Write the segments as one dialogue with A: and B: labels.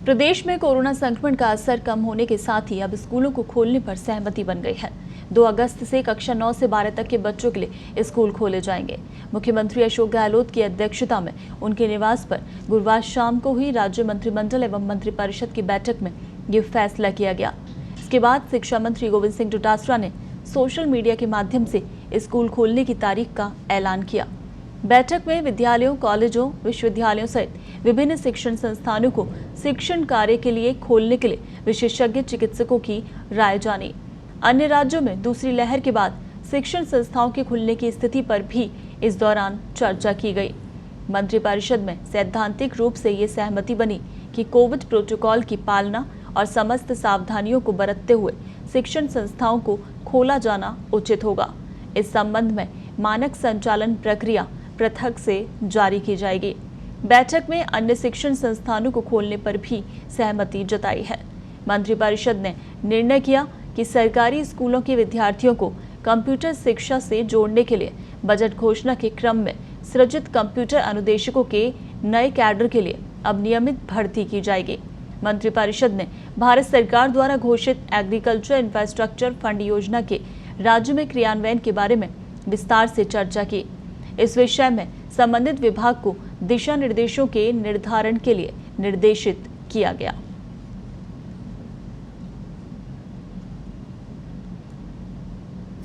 A: प्रदेश में कोरोना संक्रमण का असर कम होने के साथ ही अब स्कूलों को खोलने पर सहमति बन गई है। 2 अगस्त से कक्षा 9 से 12 तक के बच्चों के लिए स्कूल खोले जाएंगे। मुख्यमंत्री अशोक गहलोत की अध्यक्षता में उनके निवास पर गुरुवार शाम को हुई राज्य मंत्रिमंडल एवं मंत्रिपरिषद की बैठक में ये फैसला किया गया। इसके बाद शिक्षा मंत्री गोविंद सिंह डोटासरा ने सोशल मीडिया के माध्यम से स्कूल खोलने की तारीख का ऐलान किया। बैठक में विद्यालयों, कॉलेजों, विश्वविद्यालयों सहित विभिन्न शिक्षण संस्थानों को शिक्षण कार्य के लिए खोलने के लिए विशेषज्ञ चिकित्सकों की राय जानी। अन्य राज्यों में दूसरी लहर के बाद शिक्षण संस्थाओं के खुलने की स्थिति पर भी इस दौरान चर्चा की गई। मंत्रिपरिषद में सैद्धांतिक रूप से ये सहमति बनी कि कोविड प्रोटोकॉल की पालना और समस्त सावधानियों को बरतते हुए शिक्षण संस्थाओं को खोला जाना उचित होगा। इस संबंध में मानक संचालन प्रक्रिया पृथक से जारी की जाएगी। बैठक में अन्य शिक्षण संस्थानों को खोलने पर भी सहमति जताई है। मंत्रिपरिषद ने निर्णय किया कि सरकारी स्कूलों के विद्यार्थियों को कंप्यूटर शिक्षा से जोड़ने के लिए बजट घोषणा के क्रम में सृजित कंप्यूटर अनुदेशकों के नए कैडर के लिए अब नियमित भर्ती की जाएगी। मंत्रिपरिषद ने भारत सरकार द्वारा घोषित एग्रीकल्चर इंफ्रास्ट्रक्चर फंड योजना के राज्य में क्रियान्वयन के बारे में विस्तार से चर्चा की। इस विषय में संबंधित विभाग को दिशा निर्देशों के निर्धारण के लिए निर्देशित किया गया।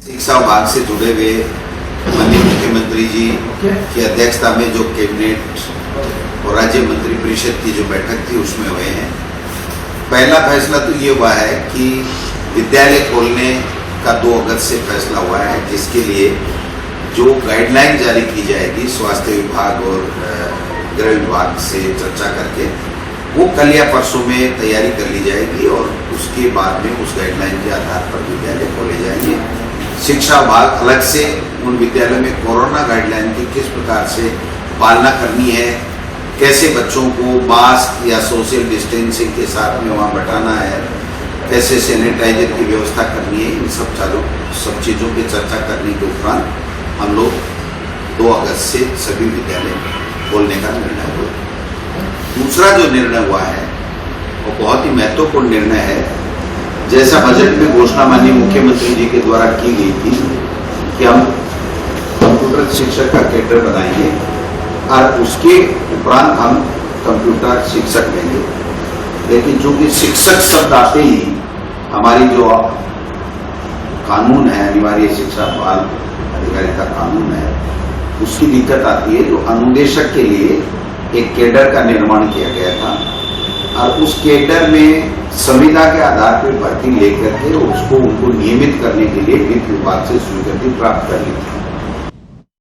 B: शिक्षा विभाग से जुड़े हुए माननीय मुख्यमंत्री जी की अध्यक्षता में जो कैबिनेट और राज्य मंत्रिपरिषद की जो बैठक थी उसमें हुए हैं। पहला फैसला तो ये हुआ है कि विद्यालय खोलने का 2 अगस्त से फैसला हुआ है, जिसके लिए जो गाइडलाइन जारी की जाएगी स्वास्थ्य विभाग और गृह विभाग से चर्चा करके वो कल या परसों में तैयारी कर ली जाएगी और उसके बाद में उस गाइडलाइन के आधार पर विद्यालय खोले जाएंगे। शिक्षा विभाग अलग से उन विद्यालयों में कोरोना गाइडलाइन की किस प्रकार से पालना करनी है, कैसे बच्चों को मास्क या सोशल डिस्टेंसिंग के साथ में वहाँ बैठाना है, कैसे सैनिटाइजर की व्यवस्था करनी है, इन सब चीज़ों की चर्चा करने के उपरांत हम लोग 2 अगस्त से सभी विद्यालय खोलने का निर्णय हुआ। दूसरा जो निर्णय हुआ है वो बहुत ही महत्वपूर्ण निर्णय है। जैसा बजट में घोषणा माननीय मुख्यमंत्री जी के द्वारा की गई थी कि हम कंप्यूटर शिक्षक का कैडर बनाएंगे और उसके उपरांत हम कंप्यूटर शिक्षक लेंगे। लेकिन चूंकि शिक्षक शब्द आते ही हमारी जो कानून है, अनिवार्य शिक्षा बाल अधिकारिता कानून है, उसकी दिक्कत आती है। जो अनुदेशक के लिए एक कैडर का निर्माण किया गया था और उस कैडर में संविदा के आधार पर भर्ती लेकर के उसको उनको नियमित करने के लिए वित्त विभाग से स्वीकृति प्राप्त कर ली थी।